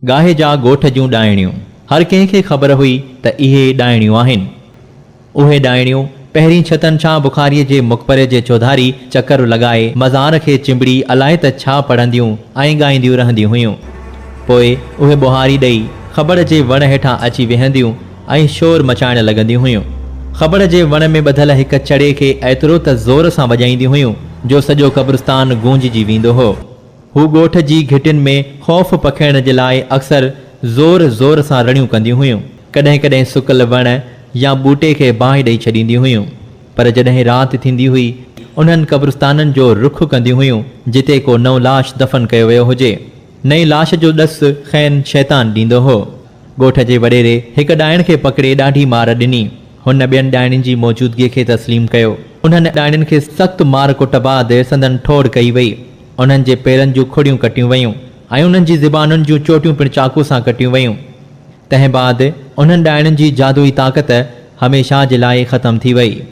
गाहे जा ॻोठ जूं ॾाइणियूं। हर कंहिंखे ख़बर हुई त इहे ॾाइणियूं आहिनि। उहे ॾाइणियूं पहिरीं छतनि छा बुखारीअ जे मुक़बरे जे चौधारी चकर लॻाए मज़ार खे चिंबड़ी अलाए त छा पढ़ंदियूं ऐं ॻाईंदियूं रहंदियूं हुयूं। पोइ उहे बुहारी ॾेई ख़बर जे वण हेठां अची वेहंदियूं ऐं शोर मचाइण लॻंदियूं हुयूं। ख़बर जे वण में ॿधल हिक चड़े खे एतिरो त ज़ोर सां वॼाईंदियूं हुयूं जो सॼो क़ब्रिस्तान गूंजजी वेंदो हो। हू ॻोठ जी घिटियुनि में ख़ौफ़ पखिड़ण जे लाइ अक्सर ज़ोर ज़ोर सां रड़ियूं कंदियूं हुयूं। कॾहिं कॾहिं सुकल वण या ॿूटे खे बाहि ॾेई छॾींदियूं हुयूं। पर जॾहिं राति थींदी हुई उन्हनि क़ब्रिस्ताननि जो रुख कंदियूं हुयूं जिते को नओं लाश दफ़न कयो वियो हुजे। नई लाश जो ॾसु ख़ैन शैतान ॾींदो हो। ॻोठ जे वॾेरे हिक ॾाइण खे पकिड़े ॾाढी मार ॾिनी। हुन ॿियनि ॾाइणियुनि जी मौजूदगीअ खे तस्लीम कयो। उन्हनि ॾाइणियुनि खे सख़्तु मार कुट बाद संदन ठोड़ कई वई। उन्हनि जे पेरनि जूं खुड़ियूं कटियूं वयूं ऐं उन्हनि जी ज़बानुनि जूं चोटियूं पिणु चाकू सां कटियूं वयूं। तंहिं बाद उन्हनि ॾाइणियुनि जी जादुई ताक़त हमेशह जे लाइ ख़तम थी वई।